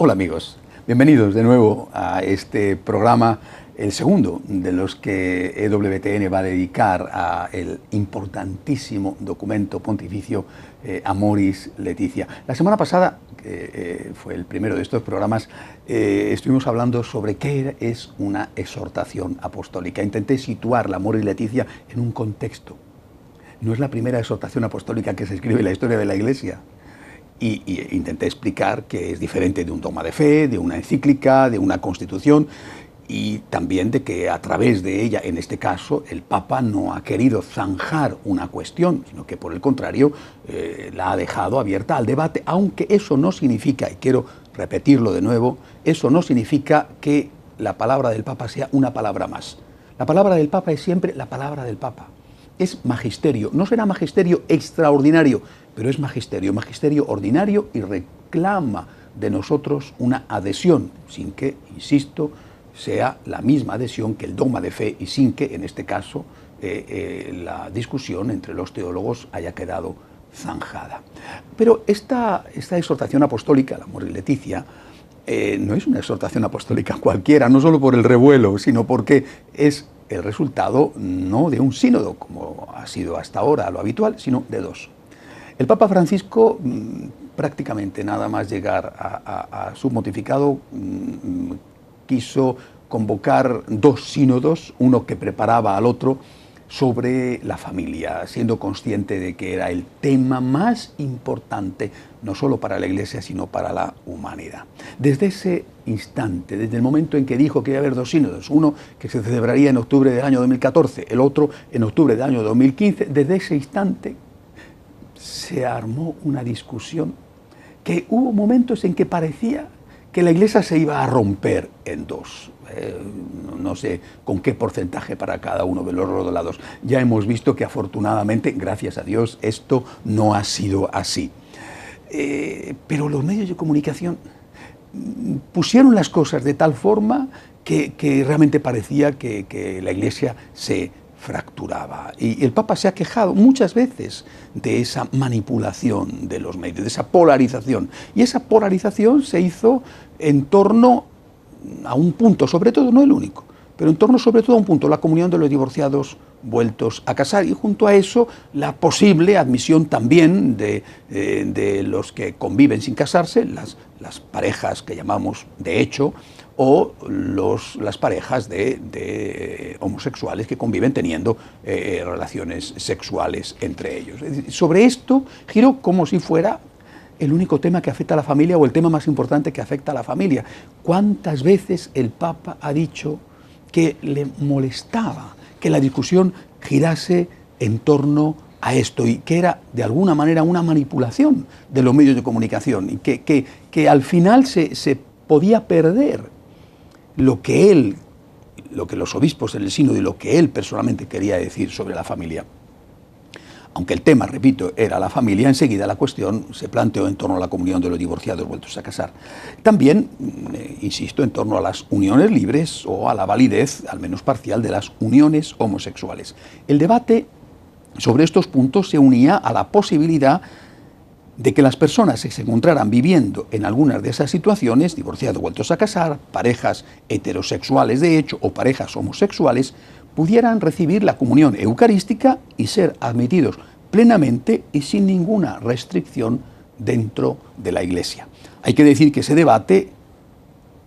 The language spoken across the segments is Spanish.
Hola amigos, bienvenidos de nuevo a este programa, el segundo de los que EWTN va a dedicar a el importantísimo documento pontificio Amoris Laetitia. La semana pasada, que fue el primero de estos programas, estuvimos hablando sobre qué es una exhortación apostólica. Intenté situar la Amoris Laetitia en un contexto. No es la primera exhortación apostólica que se escribe en la historia de la Iglesia. Y intenté explicar que es diferente de un dogma de fe, de una encíclica, de una constitución, y también de que a través de ella, en este caso, el Papa no ha querido zanjar una cuestión, sino que por el contrario la ha dejado abierta al debate, aunque eso no significa, y quiero repetirlo de nuevo, eso no significa que la palabra del Papa sea una palabra más. La palabra del Papa es siempre la palabra del Papa. Es magisterio, no será magisterio extraordinario, pero es magisterio, magisterio ordinario, y reclama de nosotros una adhesión, sin que, insisto, sea la misma adhesión que el dogma de fe y sin que, en este caso, la discusión entre los teólogos haya quedado zanjada. Pero esta exhortación apostólica, la Amoris Laetitia, no es una exhortación apostólica cualquiera, no solo por el revuelo, sino porque es el resultado no de un sínodo, como ha sido hasta ahora lo habitual, sino de dos. El Papa Francisco, prácticamente nada más llegar a su pontificado, quiso convocar dos sínodos, uno que preparaba al otro, sobre la familia, siendo consciente de que era el tema más importante, no solo para la Iglesia, sino para la humanidad. Desde ese instante, desde el momento en que dijo que iba a haber dos sínodos, uno que se celebraría en octubre del año 2014, el otro en octubre del año 2015, desde ese instante se armó una discusión que hubo momentos en que parecía que la Iglesia se iba a romper en dos. No sé con qué porcentaje para cada uno de los lados. Ya hemos visto que afortunadamente, gracias a Dios, esto no ha sido así. Pero los medios de comunicación pusieron las cosas de tal forma que realmente parecía que la Iglesia se fracturaba. Y el Papa se ha quejado muchas veces de esa manipulación de los medios, de esa polarización. Y esa polarización se hizo en torno a un punto, sobre todo, no el único, pero en torno sobre todo a un punto, la comunión de los divorciados vueltos a casar, y junto a eso la posible admisión también de los que conviven sin casarse, las parejas que llamamos de hecho, o las parejas de homosexuales que conviven teniendo relaciones sexuales entre ellos. Sobre esto giró como si fuera el único tema que afecta a la familia o el tema más importante que afecta a la familia. ¿Cuántas veces el Papa ha dicho que le molestaba que la discusión girase en torno a esto y que era de alguna manera una manipulación de los medios de comunicación y que al final se podía perder lo que los obispos en el sínodo y lo que él personalmente quería decir sobre la familia? Aunque el tema, repito, era la familia, enseguida la cuestión se planteó en torno a la comunión de los divorciados vueltos a casar. También, insisto, en torno a las uniones libres o a la validez, al menos parcial, de las uniones homosexuales. El debate sobre estos puntos se unía a la posibilidad de que las personas que se encontraran viviendo en algunas de esas situaciones, divorciados vueltos a casar, parejas heterosexuales de hecho o parejas homosexuales, pudieran recibir la comunión eucarística y ser admitidos plenamente y sin ninguna restricción dentro de la Iglesia. Hay que decir que ese debate,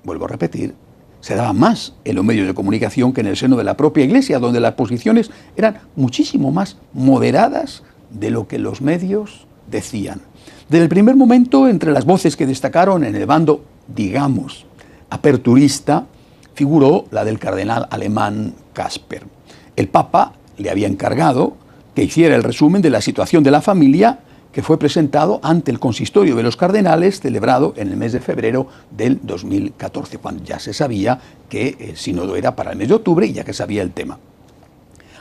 vuelvo a repetir, se daba más en los medios de comunicación que en el seno de la propia Iglesia, donde las posiciones eran muchísimo más moderadas de lo que los medios decían. Desde el primer momento, entre las voces que destacaron en el bando, digamos, aperturista, figuró la del cardenal alemán Kasper. El Papa le había encargado que hiciera el resumen de la situación de la familia que fue presentado ante el consistorio de los cardenales celebrado en el mes de febrero del 2014, cuando ya se sabía que el sínodo era para el mes de octubre y ya que sabía el tema.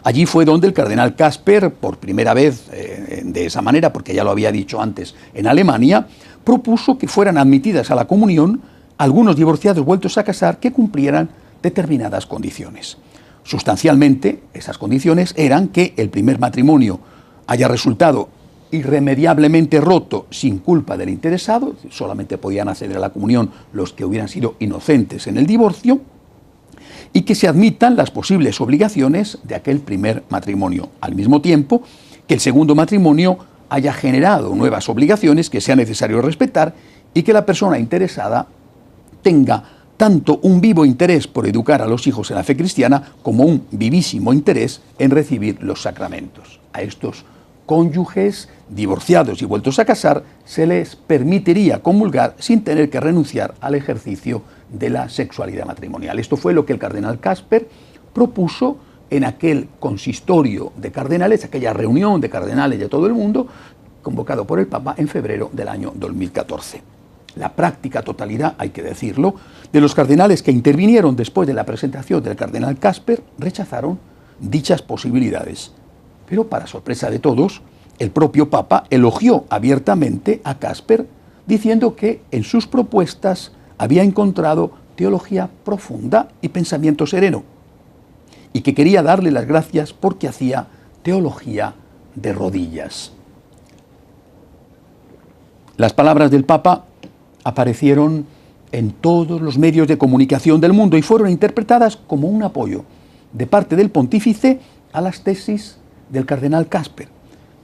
Allí fue donde el cardenal Kasper, por primera vez de esa manera, porque ya lo había dicho antes en Alemania, propuso que fueran admitidas a la comunión algunos divorciados vueltos a casar que cumplieran determinadas condiciones. Sustancialmente, esas condiciones eran que el primer matrimonio haya resultado irremediablemente roto sin culpa del interesado, solamente podían acceder a la comunión los que hubieran sido inocentes en el divorcio, y que se admitan las posibles obligaciones de aquel primer matrimonio, al mismo tiempo que el segundo matrimonio haya generado nuevas obligaciones que sea necesario respetar y que la persona interesada tenga tanto un vivo interés por educar a los hijos en la fe cristiana como un vivísimo interés en recibir los sacramentos. A estos cónyuges divorciados y vueltos a casar se les permitiría comulgar sin tener que renunciar al ejercicio de la sexualidad matrimonial. Esto fue lo que el cardenal Casper propuso en aquel consistorio de cardenales, aquella reunión de cardenales de todo el mundo, convocado por el Papa en febrero del año 2014. La práctica totalidad, hay que decirlo, de los cardenales que intervinieron después de la presentación del cardenal Casper rechazaron dichas posibilidades. Pero para sorpresa de todos, el propio Papa elogió abiertamente a Casper, diciendo que en sus propuestas había encontrado teología profunda y pensamiento sereno, y que quería darle las gracias porque hacía teología de rodillas. Las palabras del Papa aparecieron en todos los medios de comunicación del mundo y fueron interpretadas como un apoyo de parte del pontífice a las tesis del cardenal Casper.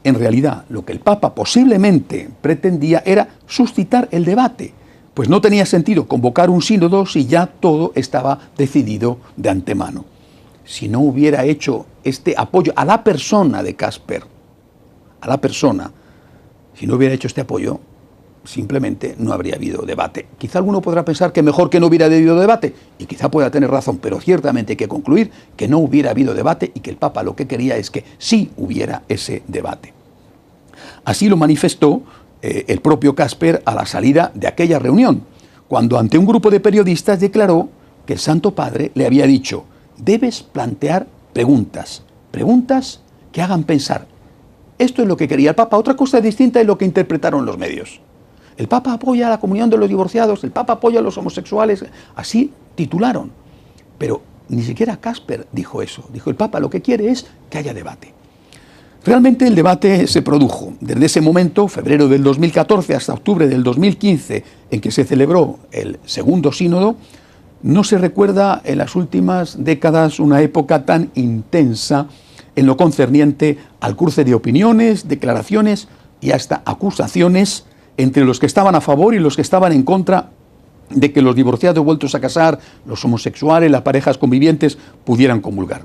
En realidad, lo que el Papa posiblemente pretendía era suscitar el debate, pues no tenía sentido convocar un sínodo si ya todo estaba decidido de antemano. Si no hubiera hecho este apoyo a la persona de Casper, si no hubiera hecho este apoyo, simplemente no habría habido debate. Quizá alguno podrá pensar que mejor que no hubiera habido debate, y quizá pueda tener razón, pero ciertamente hay que concluir que no hubiera habido debate y que el Papa lo que quería es que sí hubiera ese debate. Así lo manifestó el propio Casper a la salida de aquella reunión, cuando ante un grupo de periodistas declaró que el Santo Padre le había dicho: debes plantear preguntas que hagan pensar. Esto es lo que quería el Papa. Otra cosa distinta es lo que interpretaron los medios. El Papa apoya la comunión de los divorciados, el Papa apoya a los homosexuales, así titularon. Pero ni siquiera Casper dijo eso. Dijo: el Papa lo que quiere es que haya debate. Realmente el debate se produjo. Desde ese momento, febrero del 2014 hasta octubre del 2015, en que se celebró el segundo sínodo, no se recuerda en las últimas décadas una época tan intensa en lo concerniente al cruce de opiniones, declaraciones y hasta acusaciones entre los que estaban a favor y los que estaban en contra de que los divorciados vueltos a casar, los homosexuales, las parejas convivientes pudieran comulgar.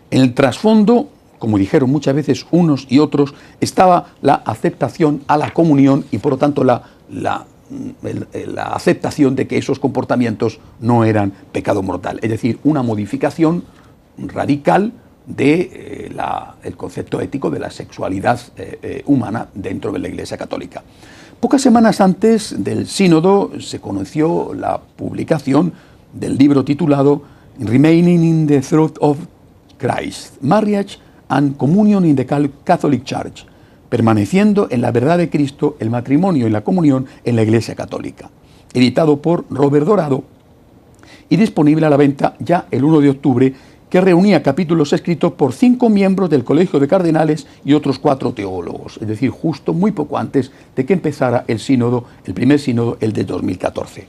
En el trasfondo, como dijeron muchas veces unos y otros, estaba la aceptación a la comunión y por lo tanto la aceptación de que esos comportamientos no eran pecado mortal, es decir, una modificación radical del concepto ético de la sexualidad humana dentro de la Iglesia Católica. Pocas semanas antes del sínodo se conoció la publicación del libro titulado Remaining in the Truth of Christ, Marriage and Communion in the Catholic Church, permaneciendo en la verdad de Cristo, el matrimonio y la comunión en la Iglesia Católica, editado por Robert Dorado y disponible a la venta ya el 1 de octubre, que reunía capítulos escritos por 5 miembros del Colegio de Cardenales y otros 4 teólogos, es decir, justo muy poco antes de que empezara el sínodo, el primer sínodo, el de 2014.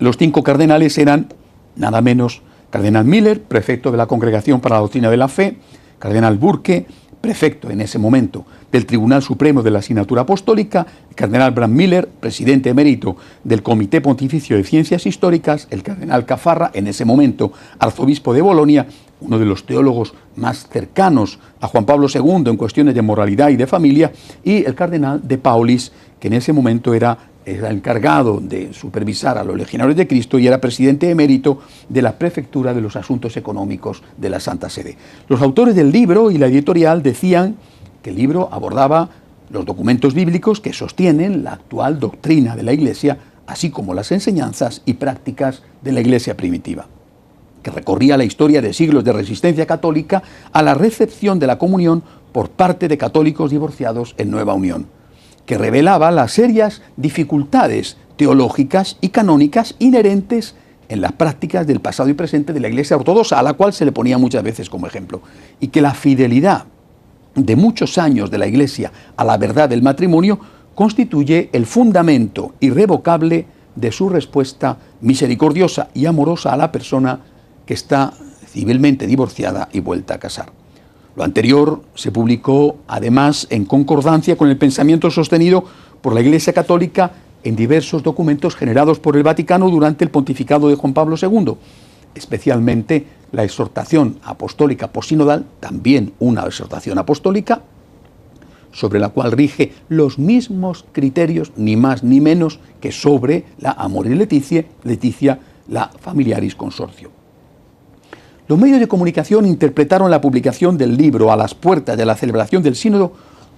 Los 5 cardenales eran nada menos Cardenal Miller, prefecto de la Congregación para la Doctrina de la Fe; Cardenal Burke, prefecto en ese momento del Tribunal Supremo de la Asignatura Apostólica; el Cardenal Bram Miller, presidente emérito del Comité Pontificio de Ciencias Históricas; el Cardenal Caffarra, en ese momento arzobispo de Bolonia, uno de los teólogos más cercanos a Juan Pablo II en cuestiones de moralidad y de familia; y el Cardenal de Paulis, que en ese momento era encargado de supervisar a los legionarios de Cristo y era presidente emérito de la Prefectura de los Asuntos Económicos de la Santa Sede. Los autores del libro y la editorial decían que el libro abordaba los documentos bíblicos que sostienen la actual doctrina de la Iglesia, así como las enseñanzas y prácticas de la Iglesia primitiva, que recorría la historia de siglos de resistencia católica a la recepción de la comunión por parte de católicos divorciados en nueva unión, que revelaba las serias dificultades teológicas y canónicas inherentes en las prácticas del pasado y presente de la Iglesia ortodoxa, a la cual se le ponía muchas veces como ejemplo, y que la fidelidad de muchos años de la Iglesia a la verdad del matrimonio, constituye el fundamento irrevocable de su respuesta misericordiosa y amorosa a la persona que está civilmente divorciada y vuelta a casar. Lo anterior se publicó además en concordancia con el pensamiento sostenido por la Iglesia Católica en diversos documentos generados por el Vaticano durante el pontificado de Juan Pablo II, especialmente la exhortación apostólica posinodal, también una exhortación apostólica, sobre la cual rige los mismos criterios, ni más ni menos, que sobre la Amoris Laetitia, la Familiaris Consortio. Los medios de comunicación interpretaron la publicación del libro a las puertas de la celebración del sínodo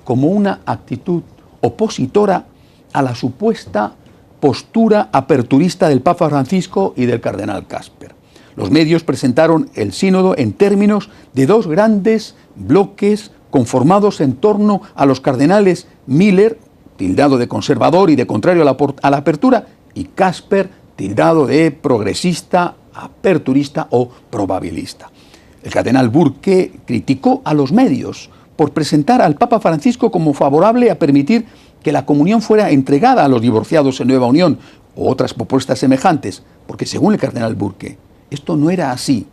como una actitud opositora a la supuesta postura aperturista del Papa Francisco y del cardenal Casper. Los medios presentaron el sínodo en términos de dos grandes bloques conformados en torno a los cardenales Miller, tildado de conservador y de contrario a la apertura, y Casper, tildado de progresista, aperturista o probabilista. El cardenal Burke criticó a los medios por presentar al Papa Francisco como favorable a permitir que la comunión fuera entregada a los divorciados en nueva unión o otras propuestas semejantes, porque según el cardenal Burke, esto no era así.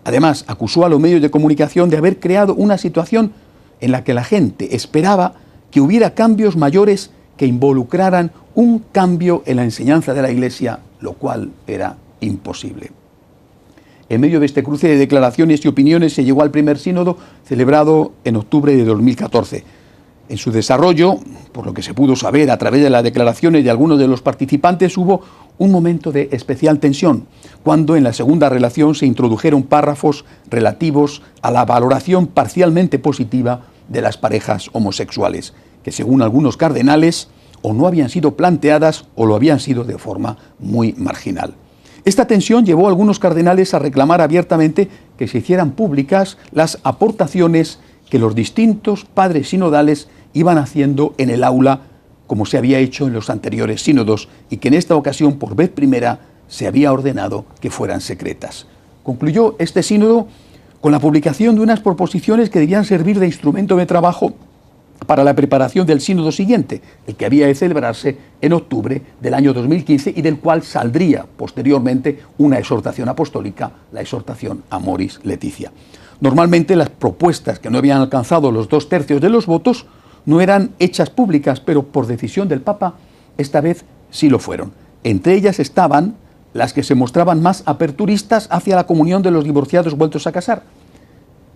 Además, acusó a los medios de comunicación de haber creado una situación en la que la gente esperaba que hubiera cambios mayores que involucraran un cambio en la enseñanza de la Iglesia, lo cual era imposible. En medio de este cruce de declaraciones y opiniones se llegó al primer sínodo celebrado en octubre de 2014. En su desarrollo, por lo que se pudo saber a través de las declaraciones de algunos de los participantes, hubo un momento de especial tensión, cuando en la segunda relación se introdujeron párrafos relativos a la valoración parcialmente positiva de las parejas homosexuales, que según algunos cardenales o no habían sido planteadas o lo habían sido de forma muy marginal. Esta tensión llevó a algunos cardenales a reclamar abiertamente que se hicieran públicas las aportaciones que los distintos padres sinodales iban haciendo en el aula, como se había hecho en los anteriores sínodos, y que en esta ocasión, por vez primera, se había ordenado que fueran secretas. Concluyó este sínodo con la publicación de unas proposiciones que debían servir de instrumento de trabajo para la preparación del sínodo siguiente, el que había de celebrarse en octubre del año 2015 y del cual saldría posteriormente una exhortación apostólica, la exhortación Amoris Laetitia. Normalmente las propuestas que no habían alcanzado los 2/3 de los votos no eran hechas públicas, pero por decisión del Papa, esta vez sí lo fueron. Entre ellas estaban las que se mostraban más aperturistas hacia la comunión de los divorciados vueltos a casar,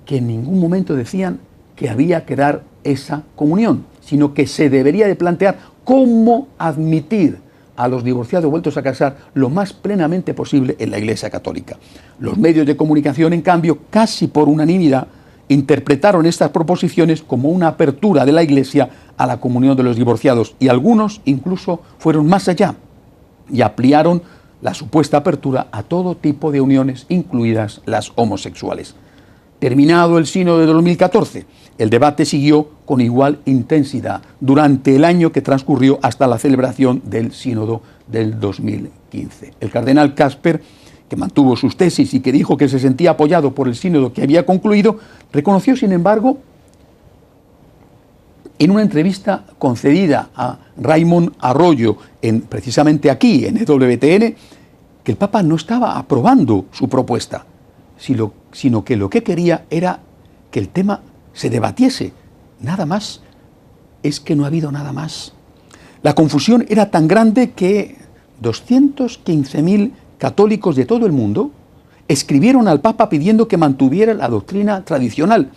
que en ningún momento decían que había que dar esa comunión, sino que se debería de plantear cómo admitir a los divorciados vueltos a casar lo más plenamente posible en la Iglesia Católica. Los medios de comunicación, en cambio, casi por unanimidad, interpretaron estas proposiciones como una apertura de la Iglesia a la comunión de los divorciados, y algunos incluso fueron más allá y ampliaron la supuesta apertura a todo tipo de uniones, incluidas las homosexuales. Terminado el sínodo de 2014, el debate siguió con igual intensidad durante el año que transcurrió hasta la celebración del sínodo del 2015. El cardenal Casper, que mantuvo sus tesis y que dijo que se sentía apoyado por el sínodo que había concluido, reconoció, sin embargo, en una entrevista concedida a Raymond Arroyo, precisamente aquí, en EWTN, que el Papa no estaba aprobando su propuesta, sino que lo que quería era que el tema se debatiese. Nada más. Es que no ha habido nada más. La confusión era tan grande que 215.000 católicos de todo el mundo escribieron al Papa pidiendo que mantuviera la doctrina tradicional,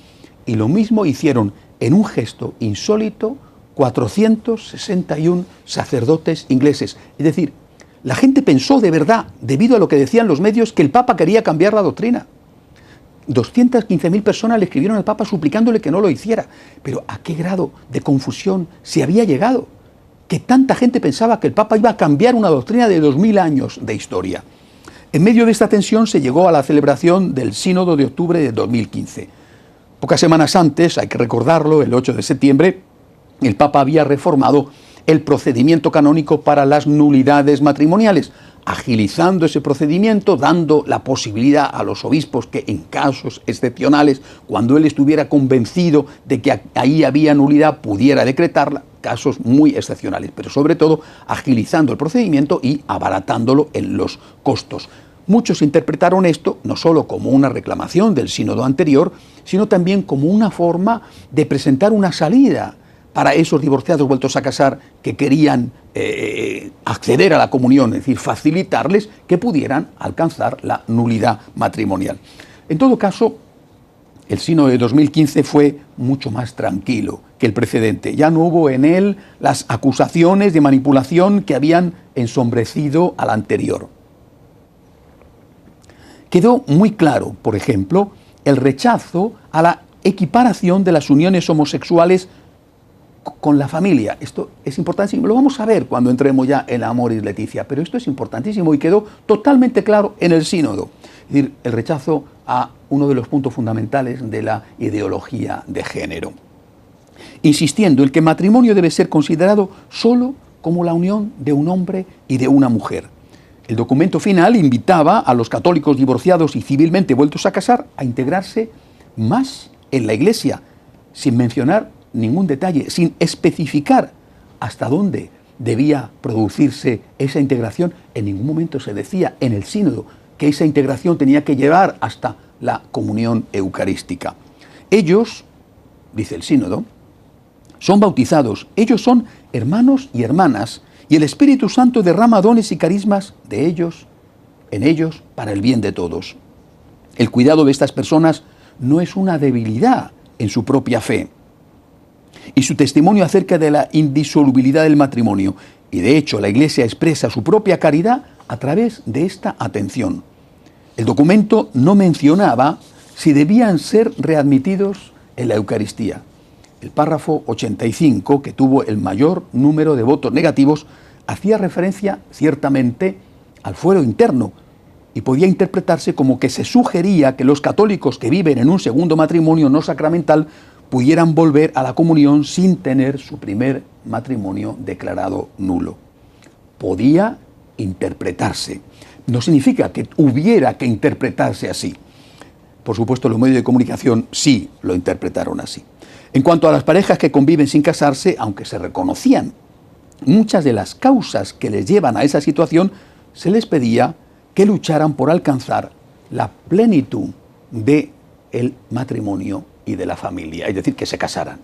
y lo mismo hicieron, en un gesto insólito, 461 sacerdotes ingleses. Es decir, la gente pensó de verdad, debido a lo que decían los medios, que el Papa quería cambiar la doctrina. 215.000 personas le escribieron al Papa suplicándole que no lo hiciera. Pero ¿a qué grado de confusión se había llegado? Que tanta gente pensaba que el Papa iba a cambiar una doctrina de 2000 años de historia. En medio de esta tensión se llegó a la celebración del sínodo de octubre de 2015. Pocas semanas antes, hay que recordarlo, el 8 de septiembre, el Papa había reformado el procedimiento canónico para las nulidades matrimoniales, agilizando ese procedimiento, dando la posibilidad a los obispos que en casos excepcionales, cuando él estuviera convencido de que ahí había nulidad, pudiera decretarla, casos muy excepcionales, pero sobre todo agilizando el procedimiento y abaratándolo en los costos. Muchos interpretaron esto no solo como una reclamación del sínodo anterior, sino también como una forma de presentar una salida para esos divorciados vueltos a casar que querían acceder a la comunión, es decir, facilitarles que pudieran alcanzar la nulidad matrimonial. En todo caso, el sínodo de 2015 fue mucho más tranquilo que el precedente. Ya no hubo en él las acusaciones de manipulación que habían ensombrecido al anterior. Quedó muy claro, por ejemplo, el rechazo a la equiparación de las uniones homosexuales con la familia. Esto es importantísimo, lo vamos a ver cuando entremos ya en Amoris Laetitia, pero esto es importantísimo y quedó totalmente claro en el sínodo. Es decir, el rechazo a uno de los puntos fundamentales de la ideología de género, insistiendo en que el matrimonio debe ser considerado solo como la unión de un hombre y de una mujer. El documento final invitaba a los católicos divorciados y civilmente vueltos a casar a integrarse más en la Iglesia, sin mencionar ningún detalle, sin especificar hasta dónde debía producirse esa integración. En ningún momento se decía en el sínodo que esa integración tenía que llevar hasta la comunión eucarística. Ellos, dice el sínodo, son bautizados, ellos son hermanos y hermanas, y el Espíritu Santo derrama dones y carismas de ellos, en ellos, para el bien de todos. El cuidado de estas personas no es una debilidad en su propia fe, y su testimonio acerca de la indisolubilidad del matrimonio. Y de hecho la Iglesia expresa su propia caridad a través de esta atención. El documento no mencionaba si debían ser readmitidos en la Eucaristía. El párrafo 85, que tuvo el mayor número de votos negativos, hacía referencia ciertamente al fuero interno y podía interpretarse como que se sugería que los católicos que viven en un segundo matrimonio no sacramental pudieran volver a la comunión sin tener su primer matrimonio declarado nulo. Podía interpretarse. No significa que hubiera que interpretarse así. Por supuesto, los medios de comunicación sí lo interpretaron así. En cuanto a las parejas que conviven sin casarse, aunque se reconocían muchas de las causas que les llevan a esa situación, se les pedía que lucharan por alcanzar la plenitud del matrimonio y de la familia, es decir, que se casaran.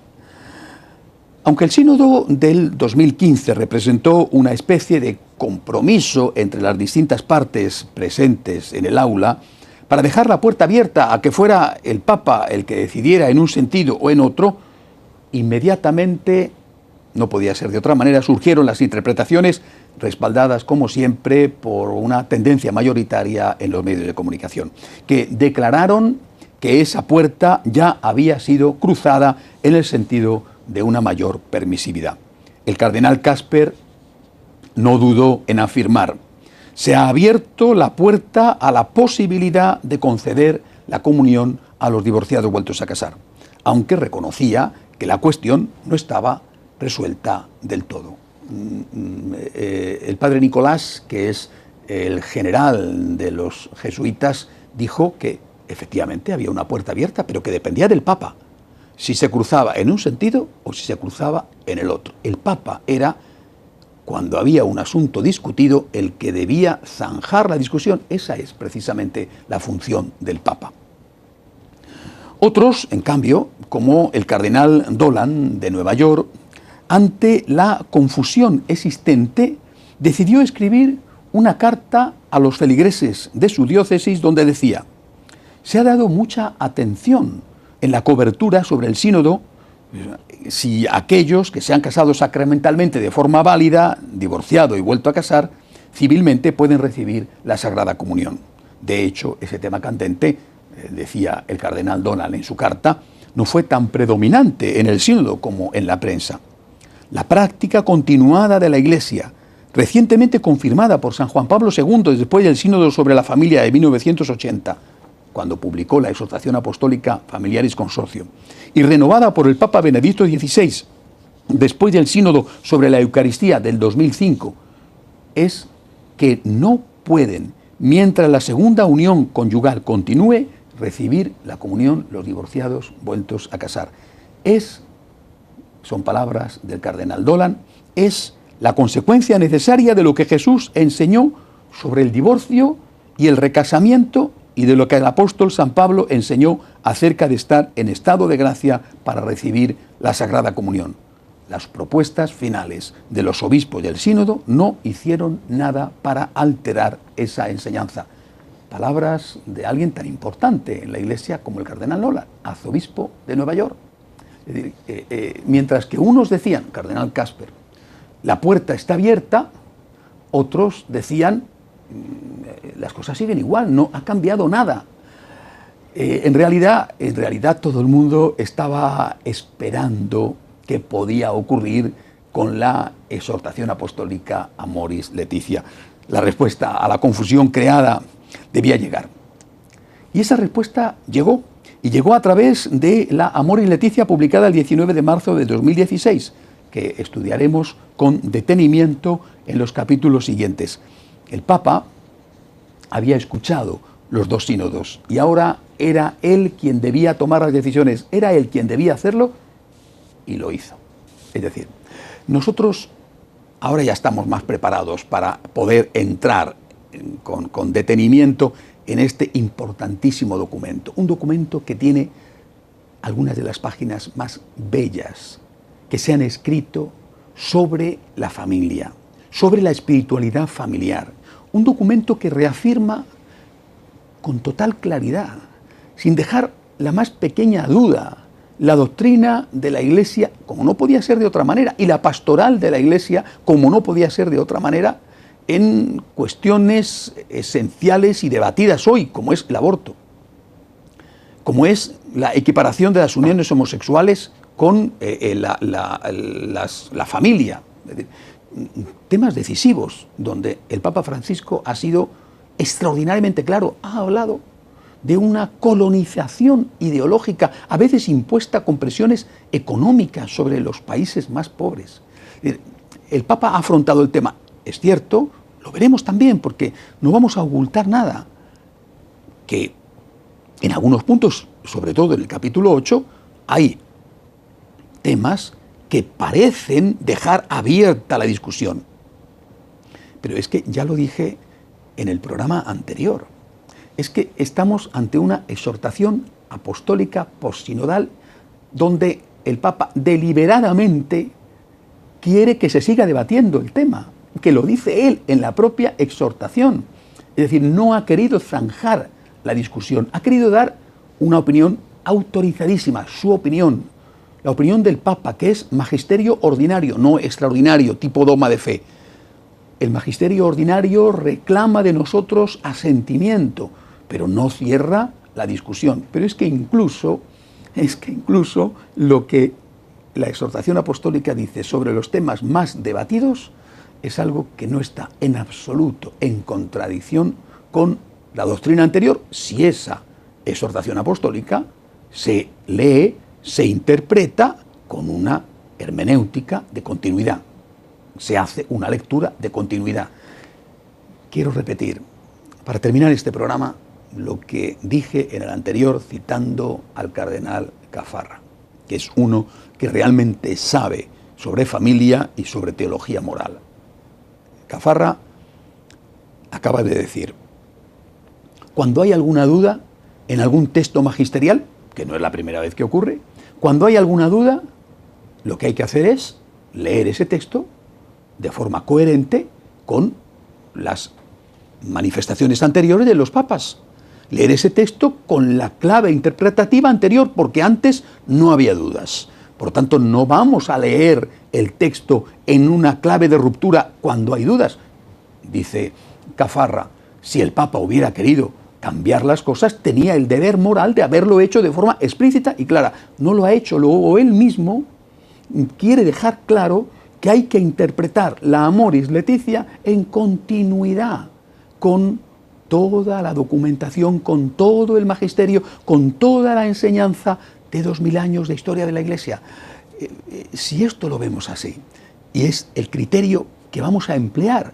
Aunque el sínodo del 2015 representó una especie de compromiso entre las distintas partes presentes en el aula para dejar la puerta abierta a que fuera el Papa el que decidiera en un sentido o en otro, inmediatamente, no podía ser de otra manera, surgieron las interpretaciones respaldadas, como siempre, por una tendencia mayoritaria en los medios de comunicación, que declararon que esa puerta ya había sido cruzada en el sentido de una mayor permisividad. El cardenal Casper no dudó en afirmar: se ha abierto la puerta a la posibilidad de conceder la comunión a los divorciados vueltos a casar, aunque reconocía que la cuestión no estaba resuelta del todo. El padre Nicolás, que es el general de los jesuitas, dijo que efectivamente había una puerta abierta, pero que dependía del Papa, si se cruzaba en un sentido o si se cruzaba en el otro. El Papa era, cuando había un asunto discutido, el que debía zanjar la discusión. Esa es precisamente la función del Papa. Otros, en cambio, como el cardenal Dolan de Nueva York, ante la confusión existente, decidió escribir una carta a los feligreses de su diócesis donde decía: se ha dado mucha atención en la cobertura sobre el sínodo si aquellos que se han casado sacramentalmente de forma válida, divorciado y vuelto a casar, civilmente pueden recibir la Sagrada Comunión. De hecho, ese tema candente, decía el cardenal Dolan en su carta, no fue tan predominante en el sínodo como en la prensa. La práctica continuada de la Iglesia, recientemente confirmada por San Juan Pablo II después del sínodo sobre la familia de 1980, cuando publicó la exhortación apostólica Familiaris Consortio, y renovada por el Papa Benedicto XVI después del sínodo sobre la Eucaristía del 2005, es que no pueden, mientras la segunda unión conyugal continúe, recibir la comunión los divorciados vueltos a casar. Son palabras del cardenal Dolan, es la consecuencia necesaria de lo que Jesús enseñó sobre el divorcio y el recasamiento y de lo que el apóstol San Pablo enseñó acerca de estar en estado de gracia para recibir la Sagrada Comunión. Las propuestas finales de los obispos del sínodo no hicieron nada para alterar esa enseñanza. Palabras de alguien tan importante en la Iglesia como el cardenal Dolan, arzobispo de Nueva York. Es decir, mientras que unos decían, cardenal Casper, la puerta está abierta, otros decían, las cosas siguen igual, no ha cambiado nada. En realidad todo el mundo estaba esperando qué podía ocurrir con la exhortación apostólica Amoris Laetitia. La respuesta a la confusión creada debía llegar. Y esa respuesta llegó, y llegó a través de la Amoris Laetitia publicada el 19 de marzo de 2016, que estudiaremos con detenimiento en los capítulos siguientes. El Papa había escuchado los dos sínodos y ahora era él quien debía tomar las decisiones, era él quien debía hacerlo y lo hizo. Es decir, nosotros ahora ya estamos más preparados para poder entrar con detenimiento en este importantísimo documento. Un documento que tiene algunas de las páginas más bellas que se han escrito sobre la familia, sobre la espiritualidad familiar. Un documento que reafirma con total claridad, sin dejar la más pequeña duda, la doctrina de la Iglesia, como no podía ser de otra manera, y la pastoral de la Iglesia, como no podía ser de otra manera, en cuestiones esenciales y debatidas hoy, como es el aborto, como es la equiparación de las uniones homosexuales con la familia. Temas decisivos, donde el Papa Francisco ha sido extraordinariamente claro, ha hablado de una colonización ideológica, a veces impuesta con presiones económicas sobre los países más pobres. El Papa ha afrontado el tema, es cierto, lo veremos también, porque no vamos a ocultar nada, que en algunos puntos, sobre todo en el capítulo 8, hay temas que parecen dejar abierta la discusión. Pero es que ya lo dije en el programa anterior, es que estamos ante una exhortación apostólica postsinodal donde el Papa deliberadamente quiere que se siga debatiendo el tema, que lo dice él en la propia exhortación. Es decir, no ha querido zanjar la discusión, ha querido dar una opinión autorizadísima, su opinión, la opinión del Papa, que es magisterio ordinario, no extraordinario, tipo dogma de fe. El magisterio ordinario reclama de nosotros asentimiento, pero no cierra la discusión. Pero es que incluso lo que la exhortación apostólica dice sobre los temas más debatidos es algo que no está en absoluto en contradicción con la doctrina anterior, si esa exhortación apostólica se lee, se interpreta con una hermenéutica de continuidad. Se hace una lectura de continuidad. Quiero repetir, para terminar este programa, lo que dije en el anterior citando al cardenal Caffarra, que es uno que realmente sabe sobre familia y sobre teología moral. Caffarra acaba de decir, cuando hay alguna duda en algún texto magisterial, que no es la primera vez que ocurre, cuando hay alguna duda, lo que hay que hacer es leer ese texto de forma coherente con las manifestaciones anteriores de los papas. Leer ese texto con la clave interpretativa anterior, porque antes no había dudas. Por tanto, no vamos a leer el texto en una clave de ruptura cuando hay dudas. Dice Caffarra, si el Papa hubiera querido cambiar las cosas, tenía el deber moral de haberlo hecho de forma explícita y clara. No lo ha hecho, luego él mismo quiere dejar claro que hay que interpretar la Amoris Laetitia en continuidad con toda la documentación, con todo el magisterio, con toda la enseñanza de 2000 años de historia de la Iglesia. Si esto lo vemos así, y es el criterio que vamos a emplear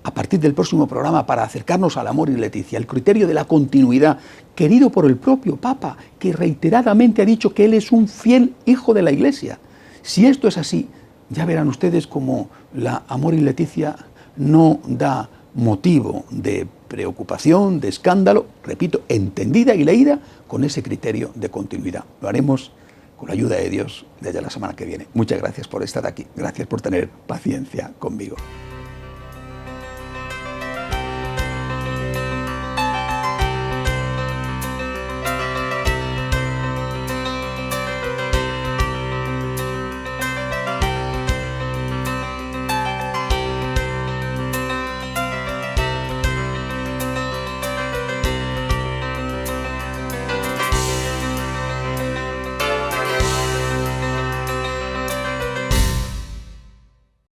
a partir del próximo programa para acercarnos al amor y Leticia, el criterio de la continuidad, querido por el propio Papa, que reiteradamente ha dicho que él es un fiel hijo de la Iglesia. Si esto es así, ya verán ustedes cómo la Amor y Leticia no da motivo de preocupación, de escándalo, repito, entendida y leída con ese criterio de continuidad. Lo haremos con la ayuda de Dios desde la semana que viene. Muchas gracias por estar aquí, gracias por tener paciencia conmigo.